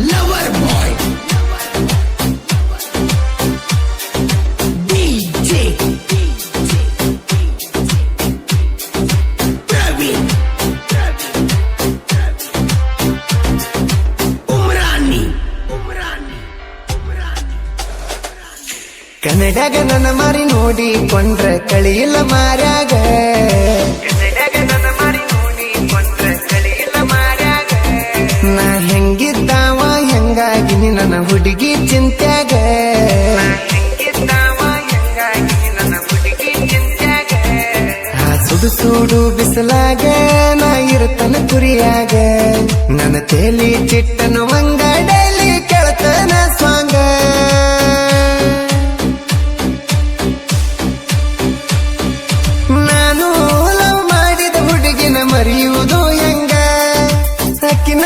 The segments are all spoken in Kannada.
Lover boy. DJ. Praveen. Umrani. ಕನ್ನಡಗ ನನ್ನ ಮಾರಿ ನೋಡಿ ಕೊಂಡ್ರ ಕಳಿಯಿಲ್ಲ ಮಾರ್ಯಾಗ ಕನ್ನಡಗ ನನ್ನ ಮಾರಿ ನೋಡಿ ಕೊಂಡ್ರ ಕಳಿಯಿಲ್ಲ ಮಾರ್ಯಾಗ ನಾ ಹೆಂಗಿದ್ದಾವ ಹೆಂಗಾಗಿ ನನ್ನ ಹುಡುಗಿ ಚಿಂತ್ಯಾಗ ಹೆಂಗಿದ್ದಾವ ಹೆಂಗಾಗಿ ನನ್ನ ಹುಡುಗಿ ಚಿಂತ್ಯಾಗ ಆ ಸುಡು ಸುಡು ಬಿಸಲಾಗ ನಾ ಇರುತ್ತನ ಕುರಿಯಾಗ ನನ್ನ ತೇಲಿ ಚಿಟ್ಟನು ಮಂಗ ಡೈಲಿ ಕೆಳತನ ಸ್ವಾಂಗ ಮರಿಯುವುದು ಹೆಂಗ ಸಕ್ಕಿನ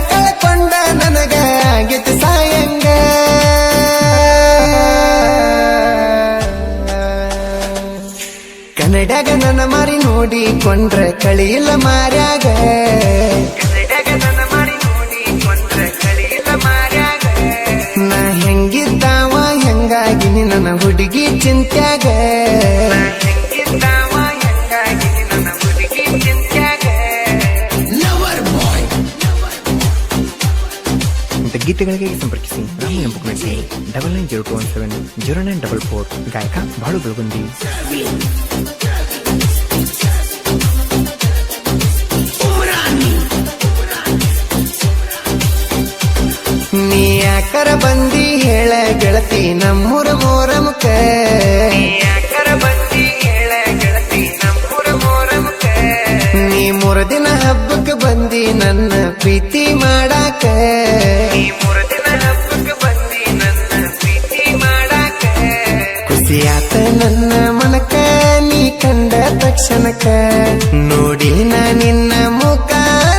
ಕಳ್ಕೊಂಡ ನನಗ ಆಗೈತಿ ಸಾಯಂಗ ಕನ್ನಡಗ ನನ್ನ ಮಾರಿ ನೋಡಿ ಕೊಂಡ್ರ ಕಳಿಯಿಲ್ಲ ಮಾರ್ಯಾಗ ಕನ್ನಡಗ ನನ್ನ ಮಾರಿ ನೋಡಿ ಕೊಂಡ್ರ ಕಳಿಯಿಲ್ಲ ಮಾರ್ಯಾಗ ನಾ ಹೆಂಗಿದ್ದಾವ ಹೆಂಗಾಗಿ ನನ್ನ ಹುಡುಗಿ ಚಿಂತ್ಯಾಗ ಹೆಂಗಿದ್ದಾವ ಹೆಂಗಾಗಿ ನನ್ನ ಹುಡುಗಿ ಚಿಂತ್ಯಾಗ ಗೀತೆಗಳಿಗೆ ಸಂಪರ್ಕಿಸಿ ರಾಮಯ್ಯ ಬುಕ್ ನಡೆಸಿ 9902170944 ಗಾಯಕ ಬಾಳು ಬೆಳಗುಂದಿ. ನೀ ಯಾಕರ ಬಂದಿ ಹೇಳ ಗೆಳತಿ ನಮ್ಮೂರ ಮೋರಮುಖ ಯಾಕರ ಬಂದಿ ಹೇಳ ಗೆಳತಿ ನಮ್ಮೂರ ಮೋರಮುಖ ನೀ 3 ದಿನ ಹಬ್ಬಕ್ಕೆ ಬಂದಿ ನನ್ನ ಪ್ರೀತಿ ಮಾಡಾಕ ಖುಷಿಯಾತ ನನ್ನ ಮನಕ ನೀ ಕಂಡ ತಕ್ಷಣಕ ನೋಡಿ ನಾ ನಿನ್ನ ಮುಖ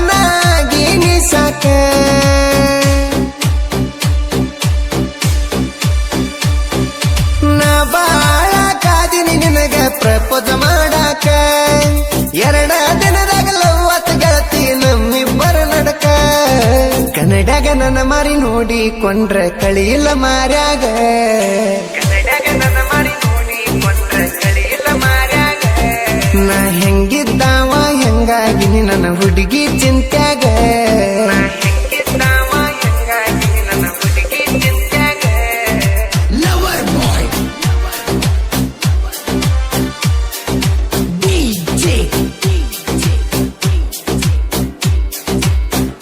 ನಾಗಿ ಸಾಕ ನಾ ಬಾಳ ಕಾದಿನಿ ನಿನಗ ಪ್ರಪೋಜ ಮಾಡಾಕ 2 ದಿನದಾಗ ಲವ್ವತ್ ಗೆಳತಿ ನಮ್ಮಿಬ್ಬರ ನಡಕ ಕನ್ನಡಗ ನನ್ನ ಮಾರಿ ನೋಡಿ ಕೊಂಡ್ರ ಕಳಿಯಿಲ್ಲ ಮಾರ್ಯಾಗ ಕನ್ನಡಗ ನನ್ನ ಮಾರಿ ನೋಡಿ ಕೊಂಡ್ರ ಕಳಿಯಿಲ್ಲ ಮಾರ್ಯಾಗ ನಾ ಹೆಂಗಿದ್ದಾವ ಹೆಂಗಾಗಿ ನನ್ನ ಹುಡುಗಿ ಚಿಂತ್ಯಾಗ ಹೆಂಗಿದ್ದಾವ ಹೆಂಗಾಗಿ ನನ್ನ ಹುಡುಗಿ ಚಿಂತ್ಯಾಗ Lover boy. DJ.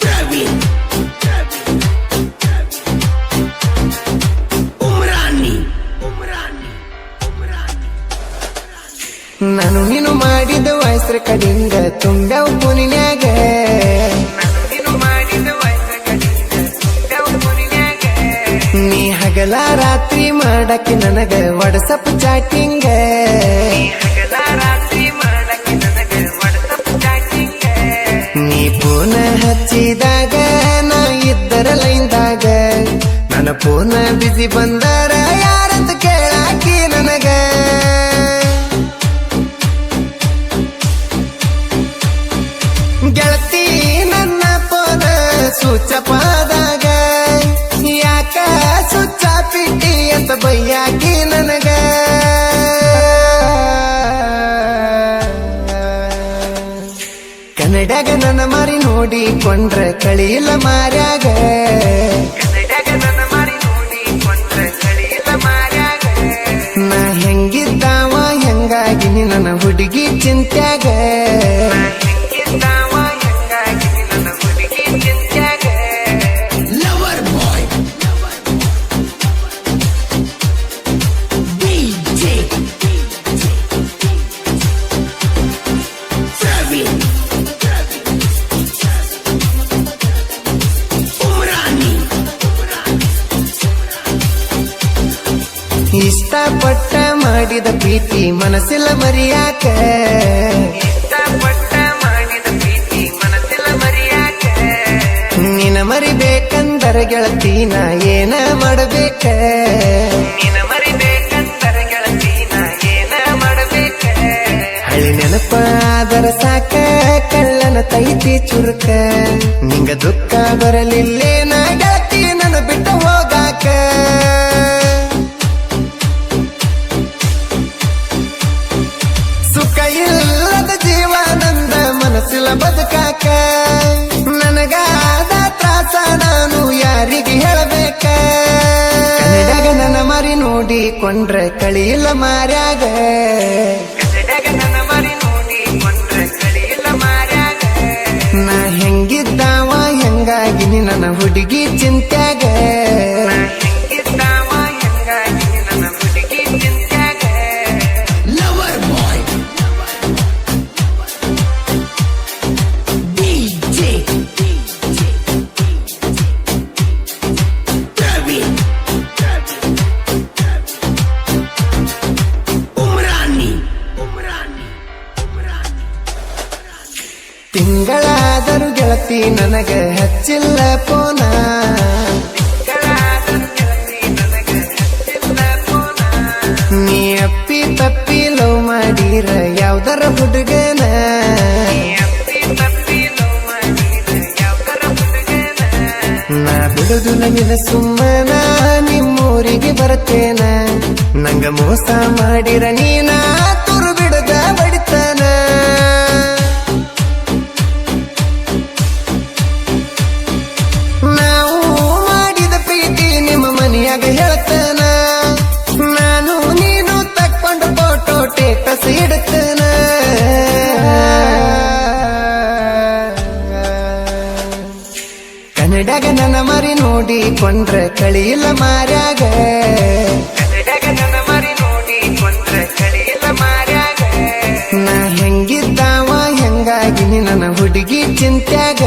Praveen. Umrani. ನಾನು ನೀನು ಮಾಡಿದ ವಯಸ್ಸರ ಕಡಿಂದ ತುಂಬ್ಯಾವ ಪುನಿನ್ಯಾಗ ನೀ ಹಗಲ ರಾತ್ರಿ ಮಾಡಕ್ಕೆ ನನಗ ವಾಟ್ಸಪ್ ಚಾಟಿಂಗ ನೀ ಫೋನ ಹಚ್ಚಿದಾಗ ನಾ ಇದ್ದರ ಲೈನ್ದಾಗ ನನ್ನ ಫೋನ ಬಿಸಿ ಬಂದರ ಯಾರಂತ ಕೇಳಾಕಿ ನನಗ ಗೆಳತಿ ನನ್ನ ಫೋನ ಸೂಚಪಾದಾಗ ಯಾಕ ಸುಚ್ಚ ಪಿಟ್ಟಿ ಅಂತ ಬೈಯಾಕಿ ನನಗ ಕನ್ನಡಗ ನನ್ನ ಮಾರಿ ನೋಡಿ ಕೊಂಡ್ರ ಕಳಿಯಿಲ್ಲ ಮಾರ್ಯಾಗ ಕನ್ನಡಗ ನನ್ನ ಮಾರಿ ನೋಡಿ ಕೊಂಡ್ರ ಕಳಿಯಿಲ್ಲ ಮಾರ್ಯಾಗ ನಾ ಹೆಂಗಿದ್ದಾವ ಹೆಂಗಾಗಿ ನನ್ನ ಹುಡುಗಿ ಚಿಂತ್ಯಾಗ ಹೆಂಗಿದ್ದಾವ ಹೆಂಗಾಗಿ ನನ್ನ ಹುಡುಗಿ ಚಿಂತ್ಯಾಗ Lover boy. DJ. Praveen. Umrani. ಇಷ್ಟಪಟ್ಟ ಮಾಡಿದ ಪ್ರೀತಿ ಮನಸ್ಸಿಲ್ಲ ಮರಿಯಾಕ ಇಷ್ಟಪಟ್ಟ ಮಾಡಿದ ಪ್ರೀತಿ ಮನಸ್ಸಿಲ್ಲ ಮರಿಯಾಕ ನಿನ ಮರಿಬೇಕಂದರ ಗೆಳತಿನ ಏನ ಮಾಡಬೇಕ ನಿನ ಮರಿಬೇಕಂದರ ಗೆಳತಿನ ಏನ ಮಾಡಬೇಕ ಹಳಿ ನೆನಪ ಆದರ ಸಾಕ ಕಳ್ಳನ ತೈತಿ ಚುರುಕ ನಿಂಗ ದುಃಖ ಬರಲಿಲ್ಲೇನ ಗೆಳತಿ ಮಾರಾಕ. ಸುಖ ಇಲ್ಲದ ಜೀವನಂದ ಮನಸ್ಸಿಲ್ಲ ಬದುಕಾಕ. ನನಗಾದ ತ್ರಾಸ ನಾನು ಯಾರಿಗೆ ಹೇಳಬೇಕ. ಕನ್ನಡಗ ನನ್ನ ಮರಿ ನೋಡಿಕೊಂಡ್ರೆ ಕಳಿಯಿಲ್ಲ ಮಾರ್ಯಾಗ. ಕನ್ನಡಗ ನನ್ನ ಮರಿ ನೋಡಿಕೊಂಡ್ರೆ ಕಳಿಯಿಲ್ಲ ಮಾರ್ಯಾಗ. ನಾ ಹೆಂಗಿದ್ದಾವ ಹೆಂಗಾಗಿ ನನ್ನ ಹುಡುಗಿ ಚಿಂತ್ಯಾಗ. ಹೆಂಗಿದ್ದಾವ ಹೆಂಗಾಗಿ ನನ್ನ ಹುಡುಗಿ ಚಿಂತ್ಯಾಗ. Lover boy DJ Praveen Umrani ತಿಂಗಳಾದರೂ ಗೆಳತಿ ನನಗ ಹಚ್ಚಿಲ್ಲ ಪೋನ. ನೀ ಅಪ್ಪಿ ತಪ್ಪಿ ಲವ್ ಮಾಡಿರ ಯಾವ್ದರ ಹುಡುಗನ. ನಾ ಬಿಡುದು ನಿನ್ನ ಸುಮ್ಮನ ನಿಮ್ಮೂರಿಗೆ ಬರ್ತೇನ. ನಂಗ ಮೋಸ ಮಾಡಿರ ನೀನ ತುರು ಬಿಡದ ಬಡಿತನ. ನಾವು ಮಾಡಿದ ಪ್ರೀತಿ ನಿಮ್ಮ ಮನೆಯಾಗ ಹೇಳ್ತೇನ. ನಾನು ನೀನು ತಕ್ಕೊಂಡು ಫೋಟೋ ಟೇಟಸ್ ಇಡ್ತೇನ. ಕನ್ನಡಗ ನನ್ನ ಮರಿ ನೋಡಿಕೊಂಡ್ರೆ ಕಳಿಯಿಲ್ಲ ಮಾರ್ಯಾಗ. ಕನ್ನಡಗ ನನ್ನ ಮರಿ ನೋಡಿಕೊಂಡ್ರೆ ಕಳಿಯಿಲ್ಲ ಮಾರ್ಯಾಗ. ನಾ ಹೆಂಗಿದ್ದಾವ ಹೆಂಗಾಗಿ ನನ್ನ ಹುಡುಗಿ ಚಿಂತ್ಯಾಗ.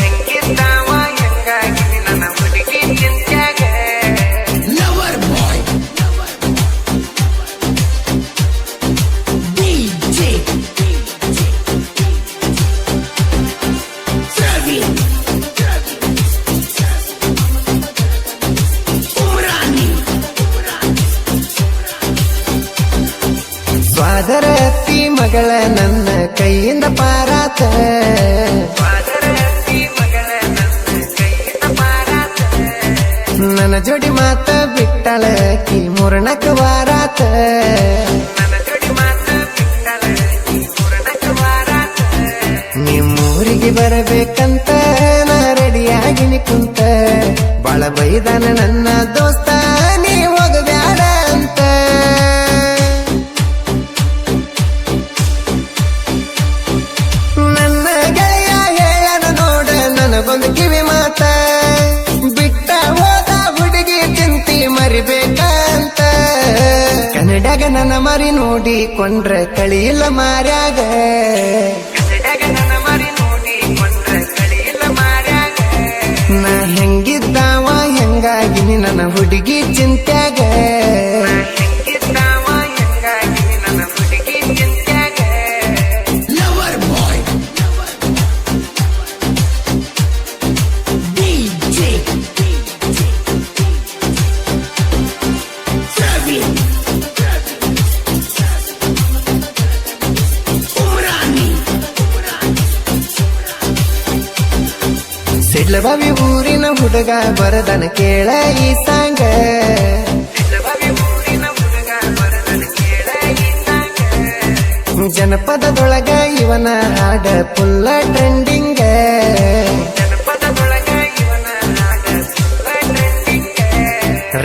ಹೆಂಗಿದ್ದಾವ ಹೆಂಗಾಗಿ ನನ್ನ ಹುಡುಗಿ ಚಿಂತ್ಯಾಗ. Lover boy DJ Praveen Umrani ಸ್ವಾದರ ಅತ್ತಿ ಮಗಳ ನನ್ನ ಕೈಯಿಂದ ಪಾರಾತ. ನನ್ನ ಜೋಡಿ ಮಾತ ಬಿಟ್ಟಳಕಿ ಮೂರನಕ ವಾರಾತ. ನಿಮ್ಮೂರಿಗೆ ಬರಬೇಕಂತ ನಾ ರೆಡಿಯಾಗಿನಿ ಕುಂತ. ಬಾಳ ಬೈದಾನ ನನ್ನ ದೋಸ್ತ ನೀ ಹೋಗಬ್ಯಾಡ ಅಂತ. ನನ್ನ ಗೆಳೆಯ ಹೇಳನ ನೋಡ ನನಗೊಂದು ಕಿವಿ ಮಾತ. ಬಿಟ್ಟ ಹೋದ ಹುಡುಗಿ ಚಿಂತಿ ಮರಿಬೇಕಂತ. ಕನ್ನಡಗ ನನ್ನ ಮರಿ ನೋಡಿಕೊಂಡ್ರೆ ಕಳಿಯಿಲ್ಲ ಮಾರ್ಯಾಗ. ಕನ್ನಡಗ ನನ್ನ ಮರಿ ನೋಡಿಕೊಂಡ್ರೆ ಕಳಿಯಿಲ್ಲ ಮಾರ್ಯಾಗ. ನಾ ಹೆಂಗಿದ್ದಾವ ಹೆಂಗಾಗಿ ನನ್ನ ಹುಡುಗಿ ಚಿಂತ್ಯಾಗ. ಹೆಂಗಿದ್ದಾವ ಹೆಂಗಾಗಿ ನನ್ನ ಹುಡುಗಿ ಚಿಂತ್ಯಾಗ. Lover boy DJ Praveen Umrani Sidlabavi ಊರಿನ ಹುಡುಗ ಬರದನ ಕೇಳ ಈ ಸಾಂಗ. ಜನಪದದೊಳಗ ಇವನ ಹಾಡ ಫುಲ್ಲ ಟ್ರೆಂಡಿಂಗ.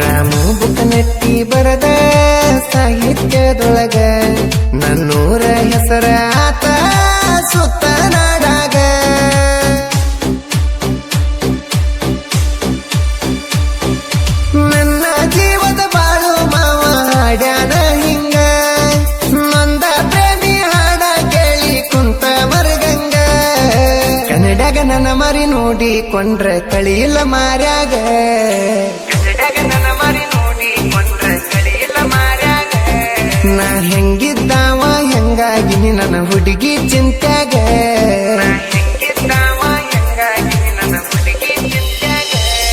ರಾಮು ಬುಕ್ಕನಟ್ಟಿ ಬರದ ಸಾಹಿತ್ಯದೊಳಗ ನನ್ನೂರ ಹೆಸರ ಆತ ಸುತ್ತ ನಾಡಾಗ. ನನ್ನ ಜೀವದ ಬಾಳು ಮಾವ ಹಾಡ್ಯಾನ ಹಿಂಗ. ನೊಂದ ಪ್ರೇಮಿ ಹಾಡ ಕೇಳಿ ಕುಂತ ಮರಗಂಗ. ಕನ್ನಡಗ ನನ್ನ ಮರಿ ನೋಡಿಕೊಂಡ್ರೆ ಕಳಿಯಿಲ್ಲ ಮಾರ್ಯಾಗ. ಕನ್ನಡಗ ನನ್ನ ಮರಿ ನೋಡಿಕೊಂಡ್ರೆ ಕಳಿಯಿಲ್ಲ ಮಾರ್ಯಾಗ. ನಾ ಹೆಂಗಿದ್ದಾವ ಹೆಂಗಾಗಿ ನನ್ನ ಹುಡುಗಿ ಚಿಂತ್ಯಾಗ.